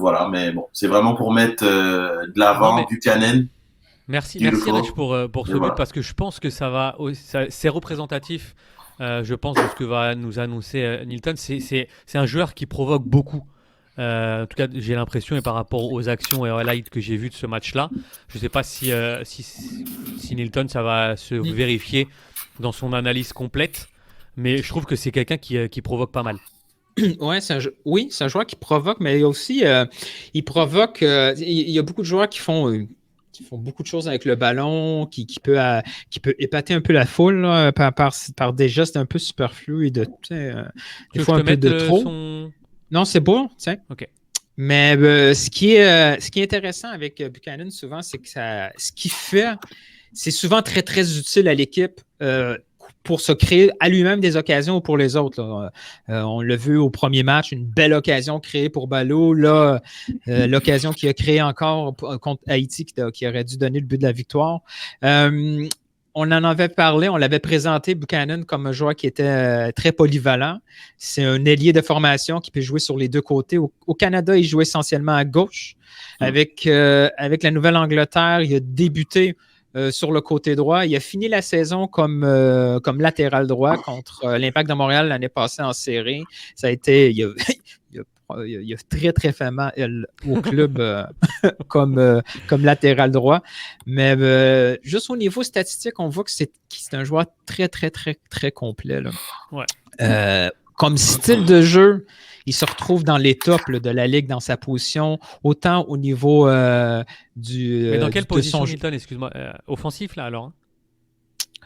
voilà, mais bon, c'est vraiment pour mettre de Non, l'avant mais Buchanan, merci Reg beautiful, pour et ce but voilà. parce que je pense que c'est représentatif, je pense, de ce que va nous annoncer Nilton. C'est un joueur qui provoque beaucoup. En tout cas, j'ai l'impression, et par rapport aux actions et aux highlights que j'ai vus de ce match-là, je ne sais pas si Nilton, ça va se vérifier dans son analyse complète, mais je trouve que c'est quelqu'un qui provoque pas mal. Ouais, oui, c'est un joueur qui provoque, mais aussi, il provoque. Il y a beaucoup de joueurs qui font beaucoup de choses avec le ballon, qui peut épater un peu la foule là, par des gestes un peu superflus et Tu des veux que je fois te un peu mette de trop. son... Non, c'est beau, tu sais. Ok. Mais ce qui est intéressant avec Buchanan, souvent, c'est que ce qu'il fait, c'est souvent très, très utile à l'équipe pour se créer à lui-même des occasions pour les autres. Là. On l'a vu au premier match, une belle occasion créée pour Ballot. Là, l'occasion qu'il a créée encore contre Haïti qui aurait dû donner le but de la victoire. On en avait parlé, on l'avait présenté, Buchanan, comme un joueur qui était très polyvalent. C'est un ailier de formation qui peut jouer sur les deux côtés. Au Canada, il joue essentiellement à gauche. Avec la Nouvelle-Angleterre, il a débuté sur le côté droit. Il a fini la saison comme latéral droit contre l'Impact de Montréal l'année passée en série. Ça a été... Il a très, très fait mal au club comme latéral droit. Mais juste au niveau statistique, on voit que c'est un joueur très, très, très, très complet. Là. Ouais. Comme style de jeu, il se retrouve dans les tops là, de la ligue dans sa position, autant au niveau Mais dans quelle de son position, jeu. Nilton, excuse-moi, offensif là alors hein?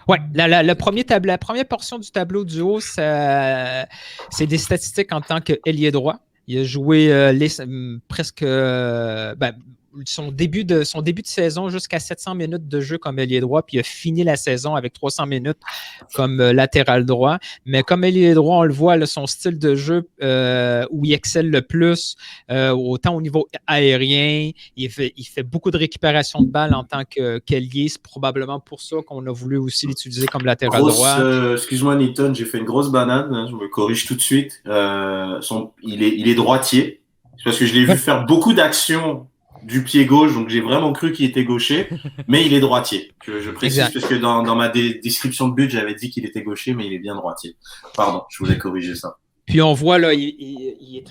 Oui, la première portion du tableau du haut, c'est des statistiques en tant qu'ailier droit. Il a joué presque son début de saison jusqu'à 700 minutes de jeu comme ailier droit, puis il a fini la saison avec 300 minutes comme latéral droit. Mais comme ailier droit, on le voit, là, son style de jeu où il excelle le plus, autant au niveau aérien, il fait beaucoup de récupération de balles en tant qu'ailier. C'est probablement pour ça qu'on a voulu aussi l'utiliser comme latéral droit. Excuse-moi Newton, j'ai fait une grosse banane, hein, je me corrige tout de suite. Il est droitier. C'est parce que je l'ai vu Ouais. faire beaucoup d'actions du pied gauche, donc j'ai vraiment cru qu'il était gaucher, mais il est droitier. Je précise Exact. parce que dans ma description de but, j'avais dit qu'il était gaucher, mais il est bien droitier. Pardon, je voulais corriger ça. Puis on voit, là, il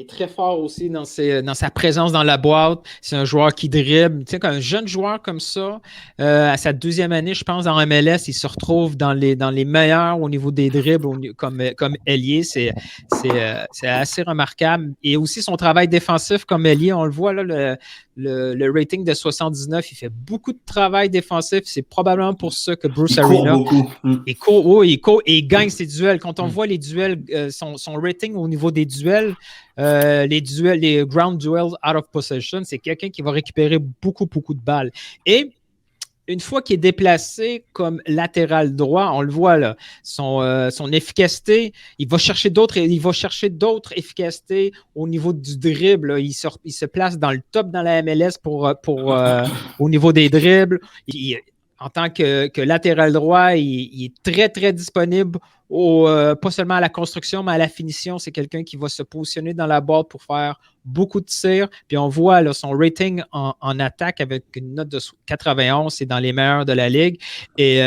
est très fort aussi dans sa présence dans la boîte. C'est un joueur qui dribble. Tu sais, un jeune joueur comme ça, à sa deuxième année, je pense, en MLS, il se retrouve dans les meilleurs au niveau des dribbles comme ailier. C'est assez remarquable. Et aussi son travail défensif comme ailier, on le voit, là, le rating de 79, il fait beaucoup de travail défensif. C'est probablement pour ça que Bruce Arena... Il court beaucoup. Il court et il gagne ses duels. Quand on voit les duels, son rating au niveau des duels, les ground duels out of possession, c'est quelqu'un qui va récupérer beaucoup, beaucoup de balles. Et une fois qu'il est déplacé comme latéral droit, on le voit là, son efficacité, il va chercher d'autres efficacités au niveau du dribble. Là. Il se place dans le top dans la MLS au niveau des dribbles. En tant que latéral droit, il est très, très disponible, pas seulement à la construction, mais à la finition. C'est quelqu'un qui va se positionner dans la boîte pour faire beaucoup de tirs. Puis on voit là, son rating en attaque avec une note de 91, c'est dans les meilleurs de la ligue. Et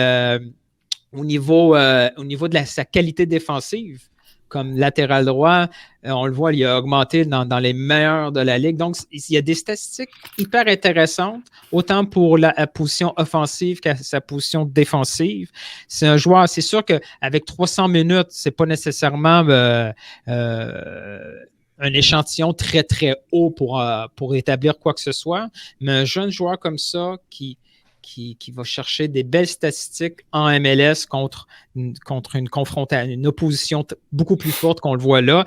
au niveau de sa qualité défensive, comme latéral droit, on le voit, il a augmenté dans les meilleurs de la ligue. Donc, il y a des statistiques hyper intéressantes, autant pour la position offensive qu'à sa position défensive. C'est un joueur, c'est sûr qu'avec 300 minutes, c'est pas nécessairement un échantillon très, très haut pour établir quoi que ce soit, mais un jeune joueur comme ça qui va chercher des belles statistiques en MLS contre une confrontation, une opposition beaucoup plus forte qu'on le voit là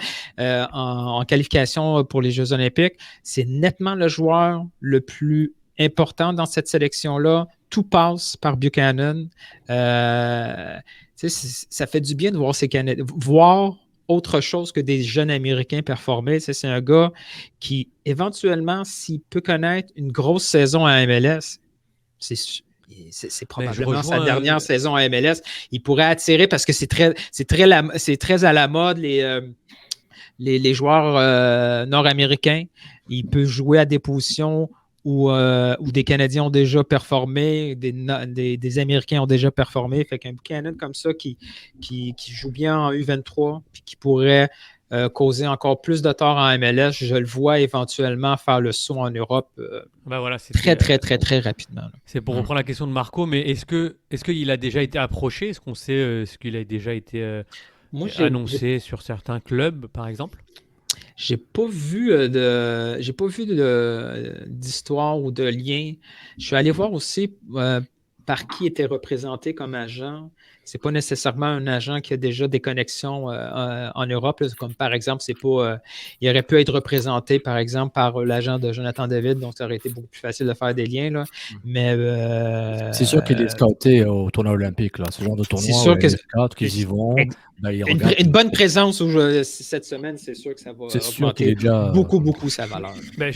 en qualification pour les Jeux Olympiques. C'est nettement le joueur le plus important dans cette sélection-là. Tout passe par Buchanan. Ça fait du bien de voir ces Canadiens, voir autre chose que des jeunes Américains performer. C'est un gars qui, éventuellement, s'il peut connaître une grosse saison à MLS, c'est probablement sa dernière saison à MLS. Il pourrait attirer parce que c'est très à la mode les joueurs nord-américains. Il peut jouer à des positions où des Canadiens ont déjà performé, des Américains ont déjà performé. Fait qu'un Buchanan comme ça qui joue bien en U23 puis qui pourrait causer encore plus de tort en MLS, je le vois éventuellement faire le saut en Europe Voilà, très rapidement. Là. C'est pour reprendre la question de Marco, mais est-ce qu'il a déjà été approché? Est-ce qu'on sait ce qu'il a déjà été annoncé sur certains clubs, par exemple? J'ai pas vu d'histoire ou de lien. Je suis allé voir aussi par qui était représenté comme agent. C'est pas nécessairement un agent qui a déjà des connexions en Europe. Là, comme par exemple, c'est pas. Il aurait pu être représenté, par exemple, par l'agent de Jonathan David, donc ça aurait été beaucoup plus facile de faire des liens. Là. Mais c'est sûr qu'il est scouté au tournoi olympique, là. Ce genre de tournoi, c'est sûr que les scouts qui y vont. Une bonne présence cette semaine, c'est sûr que ça va augmenter beaucoup sa valeur. Ben,